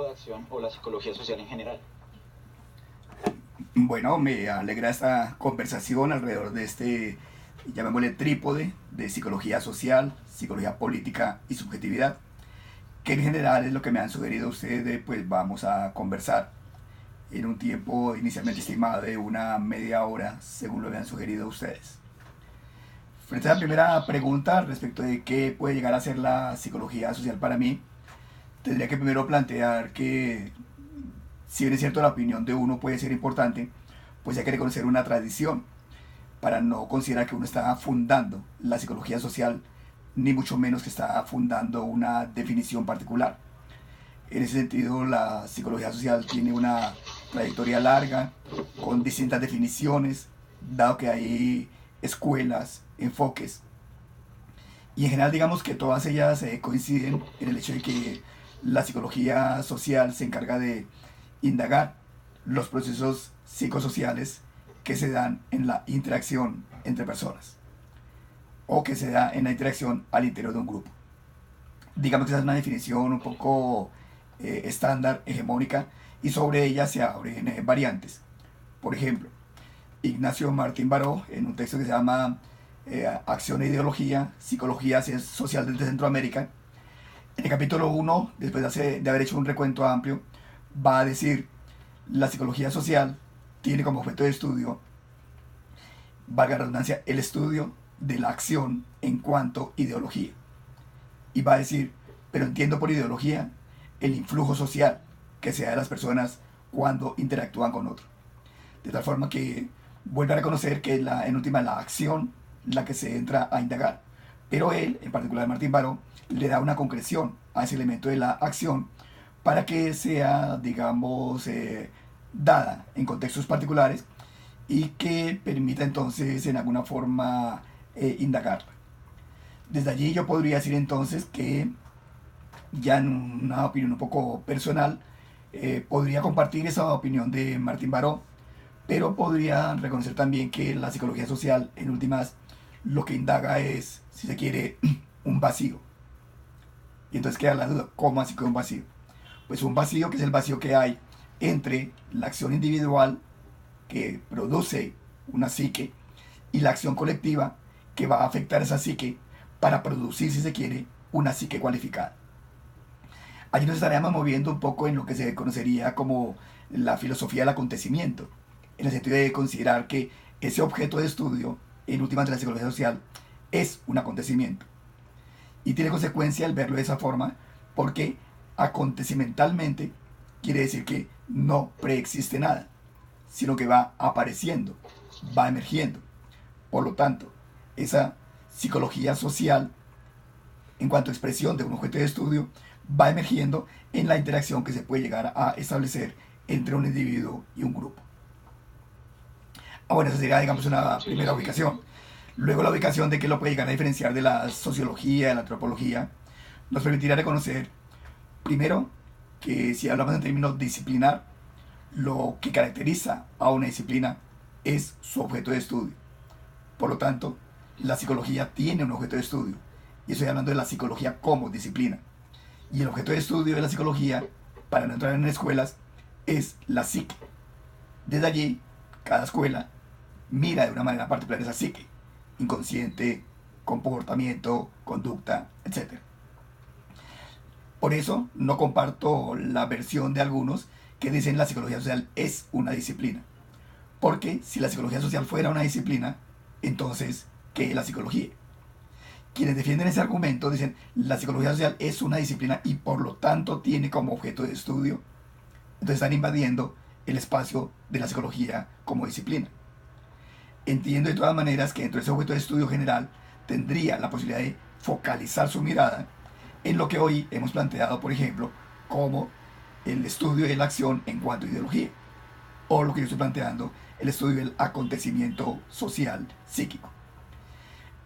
campo de acción o la psicología social en general? Bueno, me alegra esta conversación alrededor de este, llamémosle trípode de psicología social, psicología política y subjetividad, que en general es lo que me han sugerido ustedes, pues vamos a conversar en un tiempo inicialmente estimado de una media hora, según lo habían sugerido ustedes. Frente a la primera pregunta respecto de qué puede llegar a ser la psicología social para mí, tendría que primero plantear que, si bien es cierto la opinión de uno puede ser importante, pues hay que reconocer una tradición para no considerar que uno está fundando la psicología social, ni mucho menos que está fundando una definición particular. En ese sentido, la psicología social tiene una trayectoria larga, con distintas definiciones, dado que hay escuelas, enfoques, y en general digamos que todas ellas coinciden en el hecho de que la psicología social se encarga de indagar los procesos psicosociales que se dan en la interacción entre personas o que se da en la interacción al interior de un grupo. Digamos que esa es una definición un poco estándar, hegemónica, y sobre ella se abren variantes. Por ejemplo, Ignacio Martín Baró, en un texto que se llama Acción e Ideología, Psicología Social desde Centroamérica, en el capítulo 1, después de haber hecho un recuento amplio, va a decir: la psicología social tiene como objeto de estudio, valga la redundancia, el estudio de la acción en cuanto ideología. Y va a decir, pero entiendo por ideología el influjo social que se da de las personas cuando interactúan con otros. De tal forma que vuelve a reconocer que en última la acción la que se entra a indagar. Pero él, en particular Martín Baró, le da una concreción a ese elemento de la acción para que sea, digamos, dada en contextos particulares y que permita entonces en alguna forma indagarla. Desde allí yo podría decir entonces que, ya en una opinión un poco personal, podría compartir esa opinión de Martín Baró, pero podría reconocer también que la psicología social, en últimas, lo que indaga es, si se quiere, un vacío. Y entonces queda la duda, ¿cómo así que un vacío? Pues un vacío que es el vacío que hay entre la acción individual que produce una psique y la acción colectiva que va a afectar esa psique para producir, si se quiere, una psique cualificada. Allí nos estaríamos moviendo un poco en lo que se conocería como la filosofía del acontecimiento, en el sentido de considerar que ese objeto de estudio, en última de la psicología social, es un acontecimiento. Y tiene consecuencia el verlo de esa forma, porque acontecimentalmente quiere decir que no preexiste nada, sino que va apareciendo, va emergiendo. Por lo tanto, esa psicología social, en cuanto a expresión de un objeto de estudio, va emergiendo en la interacción que se puede llegar a establecer entre un individuo y un grupo. Bueno, esa sería, digamos, una Sí, primera sí. ubicación. Luego la ubicación de qué lo puede llegar a diferenciar de la sociología, de la antropología, nos permitirá reconocer, primero, que si hablamos en términos disciplinar, lo que caracteriza a una disciplina es su objeto de estudio. Por lo tanto, la psicología tiene un objeto de estudio. Y estoy hablando de la psicología como disciplina. Y el objeto de estudio de la psicología, para no entrar en escuelas, es la psique. Desde allí, cada escuela mira de una manera particular esa psique, inconsciente, comportamiento, conducta, etc. Por eso no comparto la versión de algunos que dicen la psicología social es una disciplina. Porque si la psicología social fuera una disciplina, entonces, ¿qué es la psicología? Quienes defienden ese argumento dicen la psicología social es una disciplina y por lo tanto tiene como objeto de estudio. Entonces están invadiendo el espacio de la psicología como disciplina. Entiendo de todas maneras que dentro de ese objeto de estudio general tendría la posibilidad de focalizar su mirada en lo que hoy hemos planteado, por ejemplo, como el estudio de la acción en cuanto a ideología, o lo que yo estoy planteando, el estudio del acontecimiento social psíquico.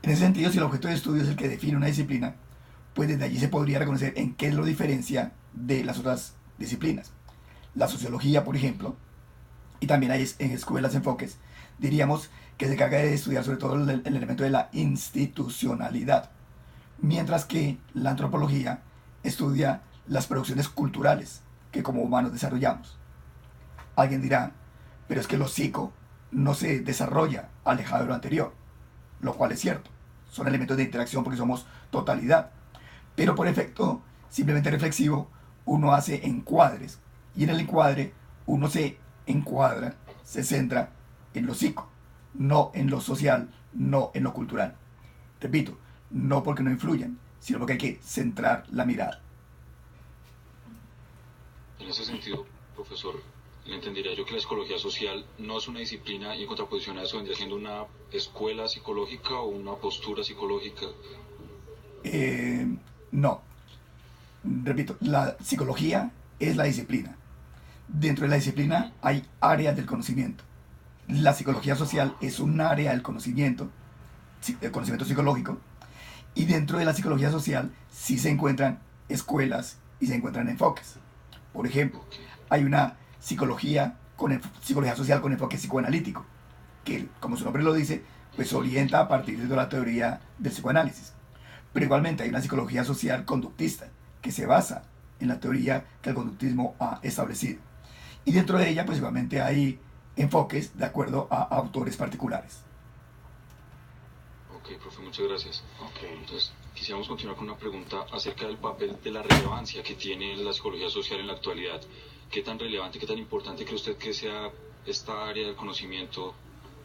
En ese sentido, si el objeto de estudio es el que define una disciplina, pues desde allí se podría reconocer en qué lo diferencia de las otras disciplinas. La sociología, por ejemplo, y también hay en escuelas enfoques, diríamos que se encarga de estudiar sobre todo el elemento de la institucionalidad, mientras que la antropología estudia las producciones culturales que como humanos desarrollamos. Alguien dirá, pero es que lo psico no se desarrolla alejado de lo anterior, lo cual es cierto. Son elementos de interacción porque somos totalidad. Pero por efecto simplemente reflexivo, uno hace encuadres. Y en el encuadre, uno se encuadra, se centra en lo psico, no en lo social, no en lo cultural. Repito, no porque no influyan, sino porque hay que centrar la mirada. En ese sentido, profesor, le entendería yo que la psicología social no es una disciplina y en contraposición a eso vendría siendo una escuela psicológica o una postura psicológica. No, repito, la psicología es la disciplina. Dentro de la disciplina hay áreas del conocimiento. La psicología social es un área del conocimiento psicológico, y dentro de la psicología social sí se encuentran escuelas y se encuentran enfoques. Por ejemplo, hay una psicología social con enfoque psicoanalítico, que como su nombre lo dice, pues orienta a partir de la teoría del psicoanálisis. Pero igualmente hay una psicología social conductista, que se basa en la teoría que el conductismo ha establecido. Y dentro de ella, pues igualmente hay enfoques de acuerdo a autores particulares. Ok, profe, muchas gracias. Ok. Entonces, quisiéramos continuar con una pregunta acerca del papel de la relevancia que tiene la psicología social en la actualidad. ¿Qué tan relevante, qué tan importante cree usted que sea esta área del conocimiento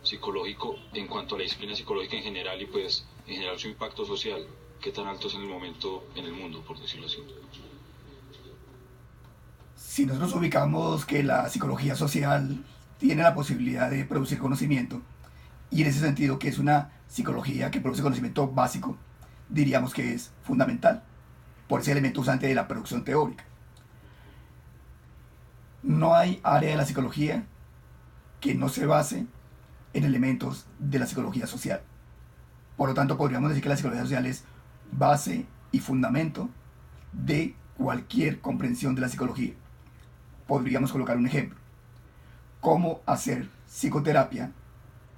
psicológico en cuanto a la disciplina psicológica en general y pues en general su impacto social? ¿Qué tan alto es en el momento en el mundo, por decirlo así? Si nosotros ubicamos que la psicología social tiene la posibilidad de producir conocimiento, y en ese sentido que es una psicología que produce conocimiento básico, diríamos que es fundamental, por ese elemento usante de la producción teórica. No hay área de la psicología que no se base en elementos de la psicología social. Por lo tanto, podríamos decir que la psicología social es base y fundamento de cualquier comprensión de la psicología. Podríamos colocar un ejemplo. Cómo hacer psicoterapia,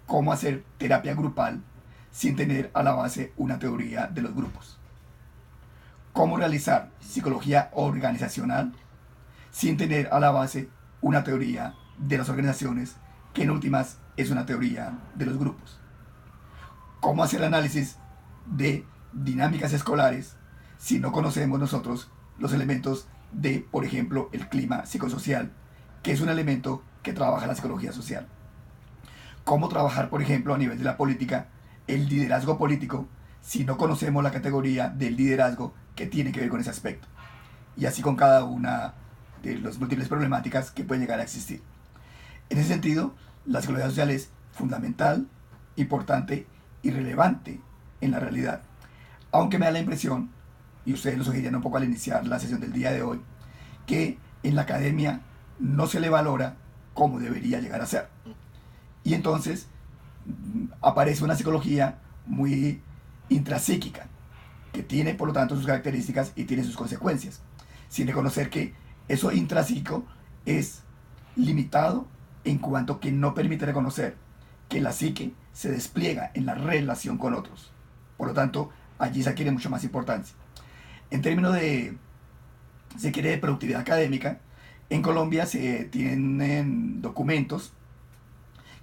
cómo hacer terapia grupal sin tener a la base una teoría de los grupos. Cómo realizar psicología organizacional sin tener a la base una teoría de las organizaciones, que en últimas es una teoría de los grupos. Cómo hacer análisis de dinámicas escolares si no conocemos nosotros los elementos de, por ejemplo, el clima psicosocial, que es un elemento que trabaja la psicología social. Cómo trabajar, por ejemplo, a nivel de la política, el liderazgo político, si no conocemos la categoría del liderazgo que tiene que ver con ese aspecto. Y así con cada una de las múltiples problemáticas que pueden llegar a existir. En ese sentido, la psicología social es fundamental, importante y relevante en la realidad. Aunque me da la impresión, y ustedes lo sugerían un poco al iniciar la sesión del día de hoy, que en la academia no se le valora como debería llegar a ser. Y entonces aparece una psicología muy intrapsíquica, que tiene por lo tanto sus características y tiene sus consecuencias, sin reconocer que eso intrapsíquico es limitado en cuanto que no permite reconocer que la psique se despliega en la relación con otros. Por lo tanto, allí se adquiere mucho más importancia. En términos de, se quiere, de productividad académica, en Colombia se tienen documentos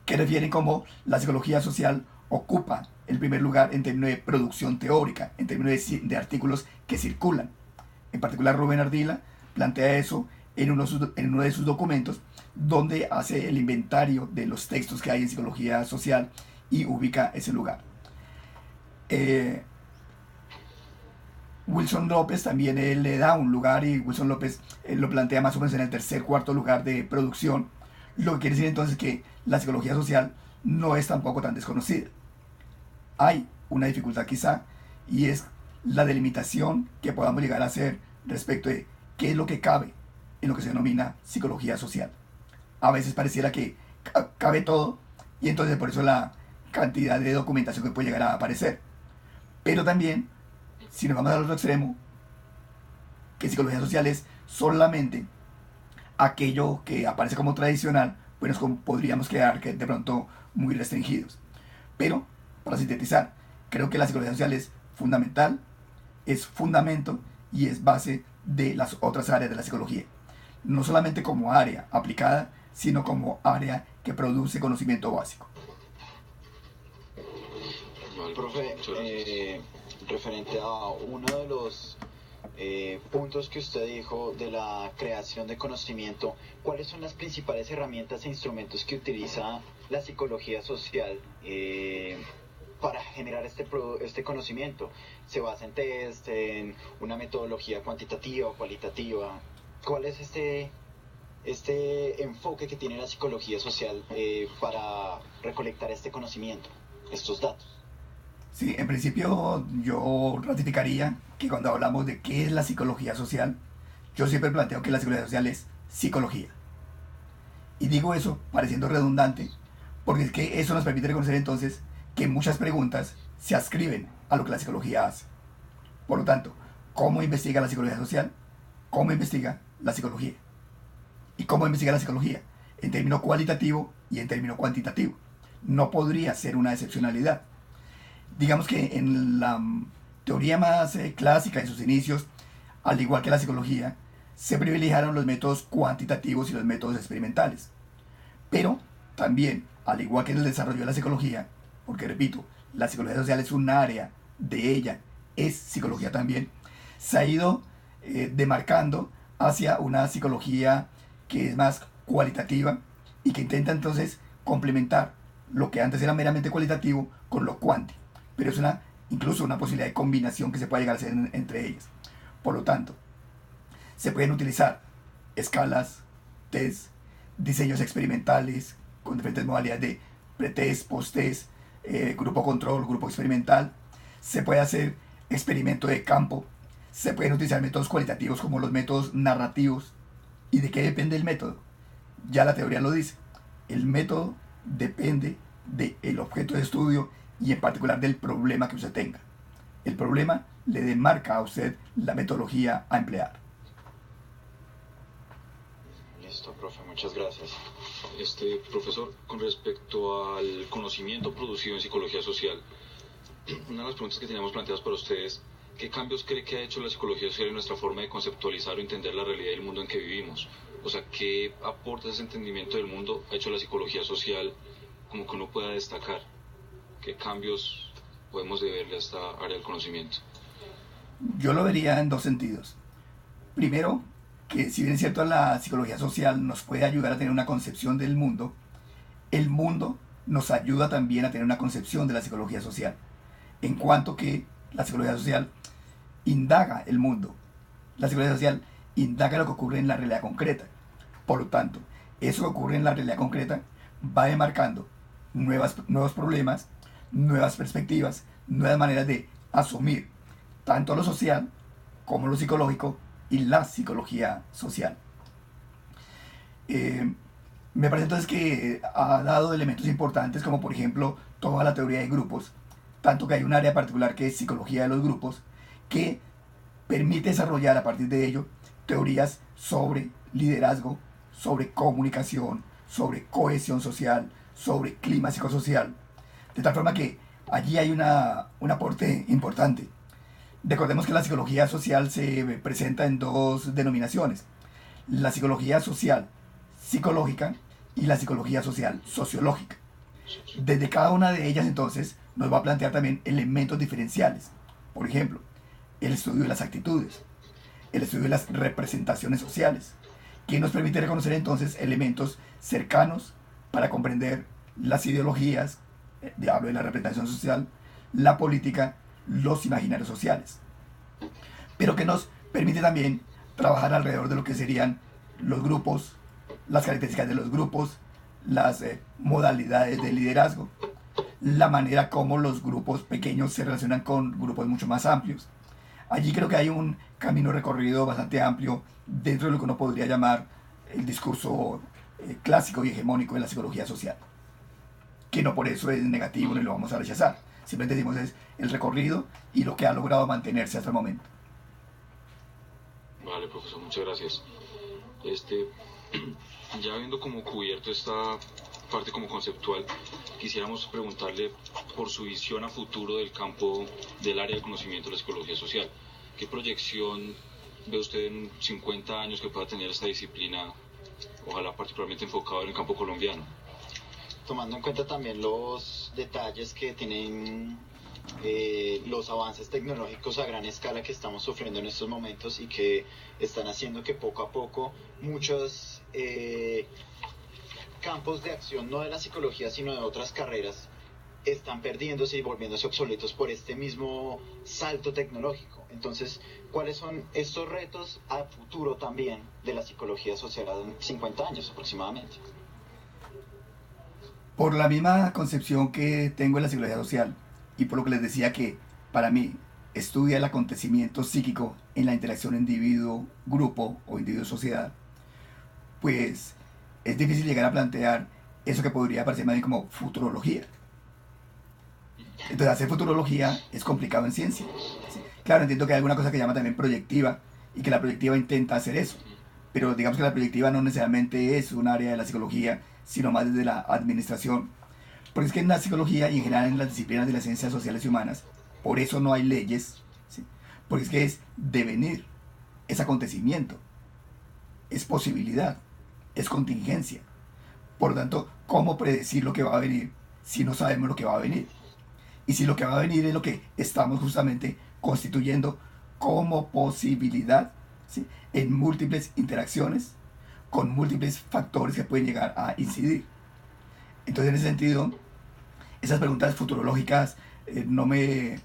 que refieren cómo la psicología social ocupa el primer lugar en términos de producción teórica, en términos de artículos que circulan. En particular, Rubén Ardila plantea eso en uno de sus documentos, donde hace el inventario de los textos que hay en psicología social y ubica ese lugar. Wilson López también él le da un lugar, y Wilson López lo plantea más o menos en el tercer, cuarto lugar de producción, lo que quiere decir entonces que la psicología social no es tampoco tan desconocida. Hay una dificultad quizá, y es la delimitación que podamos llegar a hacer respecto de qué es lo que cabe en lo que se denomina psicología social. A veces pareciera que cabe todo, y entonces por eso la cantidad de documentación que puede llegar a aparecer. Pero también, si nos vamos al otro extremo, que psicología social es solamente aquello que aparece como tradicional, pues podríamos quedar de pronto muy restringidos. Pero, para sintetizar, creo que la psicología social es fundamental, es fundamento y es base de las otras áreas de la psicología. no solamente como área aplicada, sino como área que produce conocimiento básico. Vale, Profe, muchas gracias. referente a uno de los puntos que usted dijo de la creación de conocimiento, ¿cuáles son las principales herramientas e instrumentos que utiliza la psicología social para generar este conocimiento? ¿Se basa en test, en una metodología cuantitativa o cualitativa? ¿Cuál es este enfoque que tiene la psicología social para recolectar este conocimiento, estos datos? Sí, en principio yo ratificaría que cuando hablamos de qué es la psicología social, yo siempre planteo que la psicología social es psicología. Y digo eso pareciendo redundante, porque es que eso nos permite reconocer entonces que muchas preguntas se adscriben a lo que la psicología hace. Por lo tanto, ¿cómo investiga la psicología social? ¿Cómo investiga la psicología? ¿Y cómo investiga la psicología? En término cualitativo y en término cuantitativo. No podría ser una excepcionalidad. Digamos que en la teoría más clásica en sus inicios, al igual que la psicología, se privilegiaron los métodos cuantitativos y los métodos experimentales. Pero también, al igual que en el desarrollo de la psicología, porque repito, la psicología social es un área de ella, es psicología también, se ha ido demarcando hacia una psicología que es más cualitativa y que intenta entonces complementar lo que antes era meramente cualitativo con lo cuántico. Pero es incluso una posibilidad de combinación que se puede llegar a hacer entre ellas. Por lo tanto, se pueden utilizar escalas, test, diseños experimentales con diferentes modalidades de pretest, posttest, grupo control, grupo experimental. Se puede hacer experimento de campo. Se pueden utilizar métodos cualitativos como los métodos narrativos. ¿Y de qué depende el método? Ya la teoría lo dice. El método depende del objeto de estudio y en particular del problema que usted tenga. El problema le demarca a usted la metodología a emplear. Listo, profe, muchas gracias. Profesor, con respecto al conocimiento producido en psicología social, una de las preguntas que teníamos planteadas para ustedes, ¿qué cambios cree que ha hecho la psicología social en nuestra forma de conceptualizar o entender la realidad del mundo en que vivimos? O sea, ¿qué aporta ese entendimiento del mundo ha hecho la psicología social como que uno pueda destacar? ¿Qué cambios podemos deberle a esta área del conocimiento? Yo lo vería en dos sentidos. Primero, que si bien es cierto la psicología social nos puede ayudar a tener una concepción del mundo, el mundo nos ayuda también a tener una concepción de la psicología social, en cuanto que la psicología social indaga el mundo. La psicología social indaga lo que ocurre en la realidad concreta. Por lo tanto, eso que ocurre en la realidad concreta va demarcando nuevos problemas, nuevas perspectivas, nuevas maneras de asumir tanto lo social como lo psicológico y la psicología social. Me parece entonces que ha dado elementos importantes como por ejemplo toda la teoría de grupos, tanto que hay un área particular que es psicología de los grupos, que permite desarrollar a partir de ello teorías sobre liderazgo, sobre comunicación, sobre cohesión social, sobre clima psicosocial, de tal forma que allí hay un aporte importante. Recordemos que la psicología social se presenta en dos denominaciones: la psicología social psicológica y la psicología social sociológica. Desde cada una de ellas entonces nos va a plantear también elementos diferenciales. Por ejemplo, el estudio de las actitudes, el estudio de las representaciones sociales, que nos permite reconocer entonces elementos cercanos para comprender las ideologías, hablo de la representación social, la política, los imaginarios sociales, pero que nos permite también trabajar alrededor de lo que serían los grupos, las características de los grupos, las modalidades de liderazgo, la manera como los grupos pequeños se relacionan con grupos mucho más amplios. Allí creo que hay un camino recorrido bastante amplio dentro de lo que uno podría llamar el discurso clásico y hegemónico de la psicología social, que no por eso es negativo ni lo vamos a rechazar. Simplemente decimos es el recorrido y lo que ha logrado mantenerse hasta el momento. Vale, profesor, muchas gracias. Ya habiendo como cubierto esta parte como conceptual, quisiéramos preguntarle por su visión a futuro del campo del área de conocimiento de la psicología social. ¿Qué proyección ve usted en 50 años que pueda tener esta disciplina, ojalá particularmente enfocado en el campo colombiano? Tomando en cuenta también los detalles que tienen los avances tecnológicos a gran escala que estamos sufriendo en estos momentos y que están haciendo que poco a poco muchos campos de acción, no de la psicología, sino de otras carreras, están perdiéndose y volviéndose obsoletos por este mismo salto tecnológico. Entonces, ¿cuáles son estos retos a futuro también de la psicología social en 50 años aproximadamente? Por la misma concepción que tengo en la psicología social y por lo que les decía que para mí estudia el acontecimiento psíquico en la interacción individuo-grupo o individuo-sociedad, pues es difícil llegar a plantear eso que podría parecer más bien como futurología. Entonces hacer futurología es complicado en ciencia. ¿Sí? Claro, entiendo que hay alguna cosa que llama también proyectiva y que la proyectiva intenta hacer eso, pero digamos que la proyectiva no necesariamente es un área de la psicología, sino más desde la administración. Porque es que en la psicología y en general en las disciplinas de las ciencias sociales y humanas, por eso no hay leyes, ¿sí? Porque es que es devenir, es acontecimiento, es posibilidad, es contingencia. Por lo tanto, ¿cómo predecir lo que va a venir si no sabemos lo que va a venir? Y si lo que va a venir es lo que estamos justamente constituyendo como posibilidad, ¿sí? En múltiples interacciones, con múltiples factores que pueden llegar a incidir. Entonces, en ese sentido, esas preguntas futurológicas no me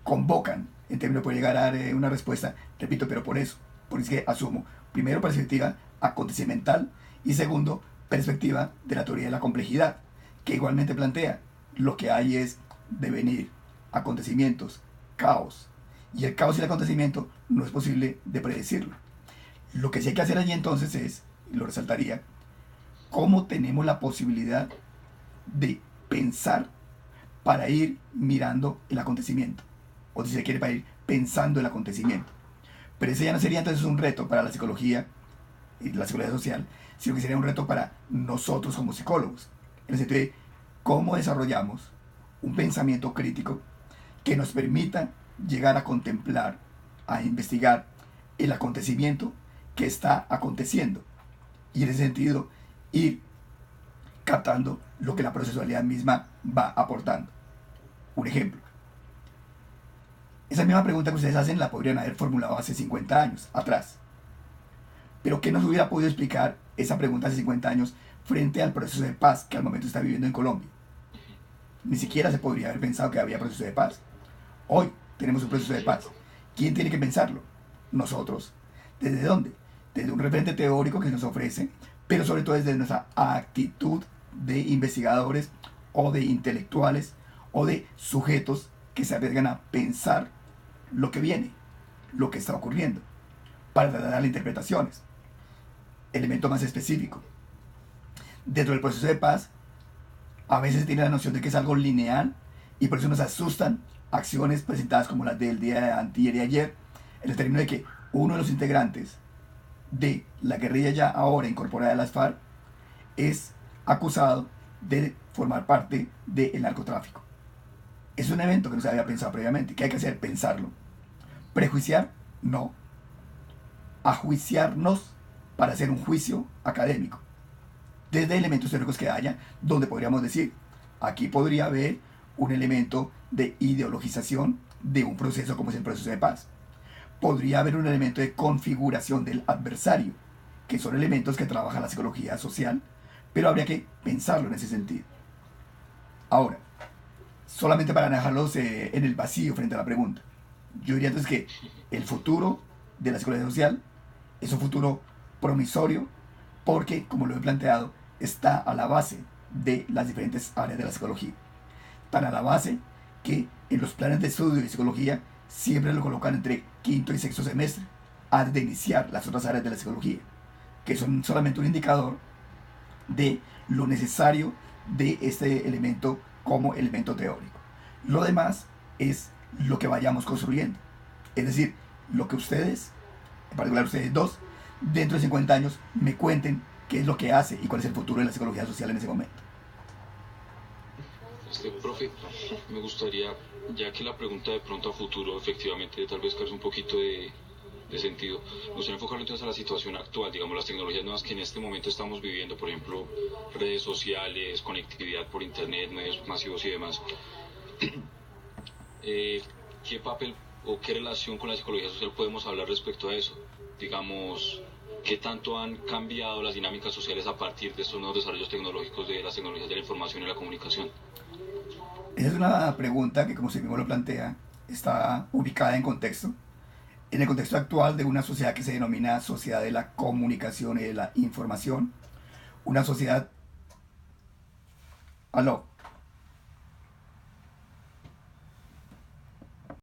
convocan en términos de poder llegar a dar una respuesta, repito, pero por eso, porque es que asumo, primero, perspectiva acontecimental y segundo, perspectiva de la teoría de la complejidad, que igualmente plantea lo que hay es devenir, acontecimientos, caos, y el caos y el acontecimiento no es posible de predecirlo. Lo que sí hay que hacer allí entonces es, y lo resaltaría, cómo tenemos la posibilidad de pensar para ir mirando el acontecimiento, o si se quiere, para ir pensando el acontecimiento. Pero ese ya no sería entonces un reto para la psicología y la psicología social, sino que sería un reto para nosotros como psicólogos, en el sentido de cómo desarrollamos un pensamiento crítico que nos permita llegar a contemplar, a investigar el acontecimiento que está aconteciendo y en ese sentido ir captando lo que la procesualidad misma va aportando. Un ejemplo. Esa misma pregunta que ustedes hacen la podrían haber formulado hace 50 años atrás. Pero ¿qué nos hubiera podido explicar esa pregunta hace 50 años frente al proceso de paz que al momento está viviendo en Colombia? Ni siquiera se podría haber pensado que había proceso de paz. Hoy tenemos un proceso de paz. ¿Quién tiene que pensarlo? Nosotros. ¿Desde dónde? Desde un referente teórico que nos ofrece, pero sobre todo desde nuestra actitud de investigadores o de intelectuales o de sujetos que se arriesgan a pensar lo que viene, lo que está ocurriendo, para tratar de darle interpretaciones. Elemento más específico. Dentro del proceso de paz, a veces se tiene la noción de que es algo lineal y por eso nos asustan acciones presentadas como las del día de antier y ayer, en el término de que uno de los integrantes de la guerrilla ya ahora incorporada a las FARC es acusado de formar parte del narcotráfico. Es un evento que no se había pensado previamente. ¿Qué hay que hacer? Pensarlo. ¿Prejuiciar? No. Ajuiciarnos para hacer un juicio académico. Desde elementos teóricos que haya, donde podríamos decir, aquí podría haber un elemento de ideologización de un proceso como es el proceso de paz. Podría haber un elemento de configuración del adversario, que son elementos que trabaja la psicología social, pero habría que pensarlo en ese sentido. Ahora, solamente para dejarlos en el vacío frente a la pregunta, yo diría entonces que el futuro de la psicología social es un futuro promisorio porque, como lo he planteado, está a la base de las diferentes áreas de la psicología. Tan a la base que en los planes de estudio de psicología siempre lo colocan entre quinto y sexto semestre, antes de iniciar las otras áreas de la psicología, que son solamente un indicador de lo necesario de este elemento como elemento teórico. Lo demás es lo que vayamos construyendo. Es decir, lo que ustedes, en particular ustedes dos, dentro de 50 años me cuenten qué es lo que hace y cuál es el futuro de la psicología social en ese momento. Profe, me gustaría, ya que la pregunta de pronto a futuro efectivamente tal vez carece un poquito de de sentido. Me gustaría enfocarlo entonces a la situación actual, digamos, las tecnologías nuevas que en este momento estamos viviendo, por ejemplo, redes sociales, conectividad por internet, medios masivos y demás. ¿Qué papel o qué relación con la psicología social podemos hablar respecto a eso? Digamos, ¿qué tanto han cambiado las dinámicas sociales a partir de estos nuevos desarrollos tecnológicos de las tecnologías de la información y la comunicación? Esa es una pregunta que, como usted mismo lo plantea, está ubicada en el contexto actual de una sociedad que se denomina sociedad de la comunicación y de la información, una sociedad... ¿Aló?